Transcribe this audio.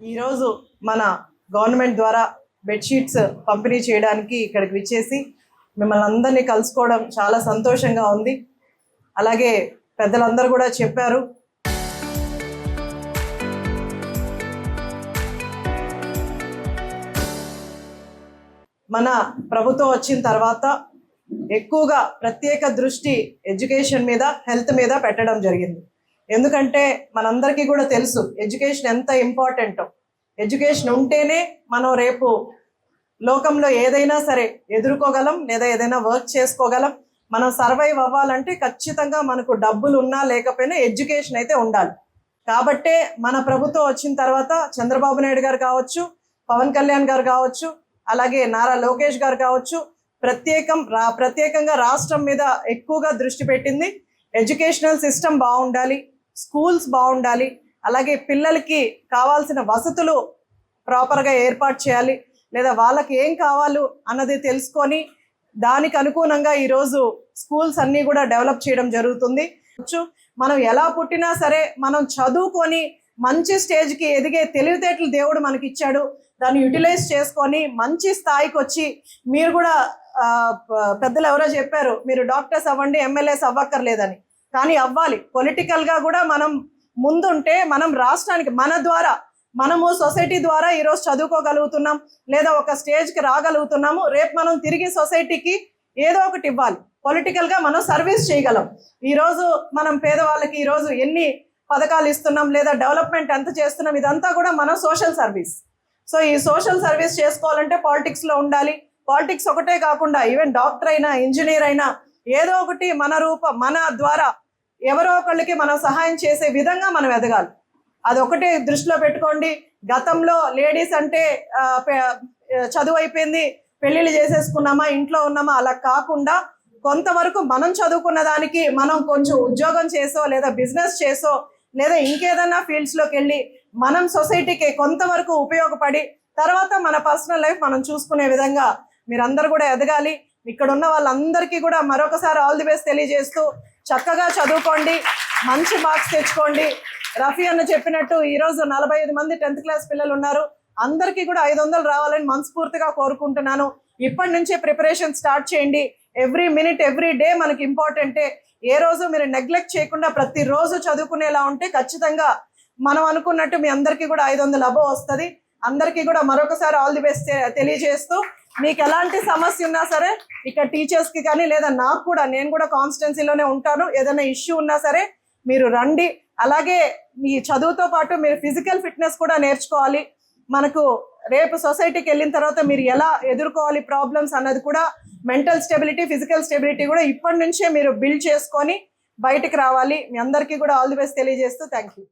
ఈరోజు మన గవర్నమెంట్ ద్వారా బెడ్షీట్స్ పంపిణీ చేయడానికి ఇక్కడికి విచ్చేసి మిమ్మల్ని అందరినీ కలుసుకోవడం చాలా సంతోషంగా ఉంది. అలాగే పెద్దలందరూ కూడా చెప్పారు, మన ప్రభుత్వం వచ్చిన తర్వాత ఎక్కువగా ప్రత్యేక దృష్టి ఎడ్యుకేషన్ మీద, హెల్త్ మీద పెట్టడం జరిగింది. ఎందుకంటే మనందరికీ కూడా తెలుసు ఎడ్యుకేషన్ ఎంత ఇంపార్టెంటో. ఎడ్యుకేషన్ ఉంటేనే మనం రేపు లోకంలో ఏదైనా సరే ఎదుర్కోగలం, లేదా ఏదైనా వర్క్ చేసుకోగలం. మనం సర్వైవ్ అవ్వాలంటే ఖచ్చితంగా మనకు డబ్బులు ఉన్నా లేకపోయినా ఎడ్యుకేషన్ అయితే ఉండాలి. కాబట్టే మన ప్రభుత్వం వచ్చిన తర్వాత చంద్రబాబు నాయుడు గారు కావచ్చు, పవన్ కళ్యాణ్ గారు కావచ్చు, అలాగే నారా లోకేష్ గారు కావచ్చు, ప్రత్యేకంగా రాష్ట్రం మీద ఎక్కువగా దృష్టి పెట్టింది. ఎడ్యుకేషనల్ సిస్టమ్ బాగుండాలి, స్కూల్స్ బాగుండాలి, అలాగే పిల్లలకి కావాల్సిన వసతులు ప్రాపర్గా ఏర్పాటు చేయాలి, లేదా వాళ్ళకి ఏం కావాలో అన్నది తెలుసుకొని దానికి అనుగుణంగా ఈరోజు స్కూల్స్ అన్నీ కూడా డెవలప్ చేయడం జరుగుతుంది. మనం ఎలా పుట్టినా సరే మనం చదువుకొని మంచి స్టేజ్కి ఎదిగే తెలివితేటలు దేవుడు మనకి ఇచ్చాడు. దాన్ని యూటిలైజ్ చేసుకొని మంచి స్థాయికి వచ్చి, మీరు కూడా పెద్దలు ఎవరో చెప్పారు, మీరు డాక్టర్స్ అవ్వండి, ఎమ్మెల్యేస్ అవ్వక్కర్లేదని. కానీ అవ్వాలి. పొలిటికల్గా కూడా మనం ముందుంటే మనం రాష్ట్రానికి మన ద్వారా, మనము సొసైటీ ద్వారా ఈరోజు చదువుకోగలుగుతున్నాం, లేదా ఒక స్టేజ్కి రాగలుగుతున్నాము. రేపు మనం తిరిగి సొసైటీకి ఏదో ఒకటి ఇవ్వాలి. పొలిటికల్గా మనం సర్వీస్ చేయగలం. ఈరోజు మనం పేదవాళ్ళకి ఈరోజు ఎన్ని పథకాలు ఇస్తున్నాం, లేదా డెవలప్మెంట్ ఎంత చేస్తున్నాం, ఇదంతా కూడా మన సోషల్ సర్వీస్. సో ఈ సోషల్ సర్వీస్ చేసుకోవాలంటే పాలిటిక్స్లో ఉండాలి. పాలిటిక్స్ ఒకటే కాకుండా ఈవెన్ డాక్టర్ అయినా, ఇంజనీర్ అయినా, ఏదో ఒకటి మన ద్వారా ఎవరో ఒకళ్ళకి మనం సహాయం చేసే విధంగా మనం ఎదగాలి. అదొకటే దృష్టిలో పెట్టుకోండి. గతంలో లేడీస్ అంటే చదువు అయిపోయింది, పెళ్ళిళ్ళు చేసేసుకున్నామా, ఇంట్లో ఉన్నామా, అలా కాకుండా కొంతవరకు మనం చదువుకున్న దానికి మనం కొంచెం ఉద్యోగం చేసో, లేదా బిజినెస్ చేసో, లేదా ఇంకేదన్నా ఫీల్డ్స్లోకి వెళ్ళి మనం సొసైటీకి కొంతవరకు ఉపయోగపడి తర్వాత మన పర్సనల్ లైఫ్ మనం చూసుకునే విధంగా మీరందరూ కూడా ఎదగాలి. ఇక్కడ ఉన్న వాళ్ళందరికీ కూడా మరొకసారి ఆల్ ది బెస్ట్ తెలియజేస్తూ, చక్కగా చదువుకోండి, మంచి మార్క్స్ తెచ్చుకోండి. రఫీ అన్న చెప్పినట్టు ఈరోజు 45 మంది 10th క్లాస్ పిల్లలు ఉన్నారు. అందరికీ కూడా 500 రావాలని మనస్ఫూర్తిగా కోరుకుంటున్నాను. ఇప్పటి నుంచే ప్రిపరేషన్ స్టార్ట్ చేయండి. ఎవ్రీ మినిట్, ఎవ్రీ డే మనకి ఇంపార్టెంటే. ఏ రోజు మీరు నెగ్లెక్ట్ చేయకుండా ప్రతిరోజు చదువుకునేలా ఉంటే ఖచ్చితంగా మనం అనుకున్నట్టు మీ అందరికీ కూడా 500 అబోవ్ వస్తుంది. అందరికీ కూడా మరొకసారి ఆల్ ది బెస్ట్ తెలియజేస్తూ, మీకు ఎలాంటి సమస్య ఉన్నా సరే ఇక్కడ టీచర్స్కి కానీ, లేదా నాకు కూడా, నేను కూడా కాన్స్టిట్యున్సీలోనే ఉంటాను, ఏదైనా ఇష్యూ ఉన్నా సరే మీరు రండి. అలాగే మీ చదువుతో పాటు మీరు ఫిజికల్ ఫిట్నెస్ కూడా నేర్చుకోవాలి. మనకు రేపు సొసైటీకి వెళ్ళిన తర్వాత మీరు ఎలా ఎదుర్కోవాలి ప్రాబ్లమ్స్ అన్నది కూడా, మెంటల్ స్టెబిలిటీ, ఫిజికల్ స్టెబిలిటీ కూడా ఇప్పటి నుంచే మీరు బిల్డ్ చేసుకొని బయటికి రావాలి. మీ అందరికీ కూడా ఆల్ ది బెస్ట్ తెలియజేస్తూ థ్యాంక్ యూ.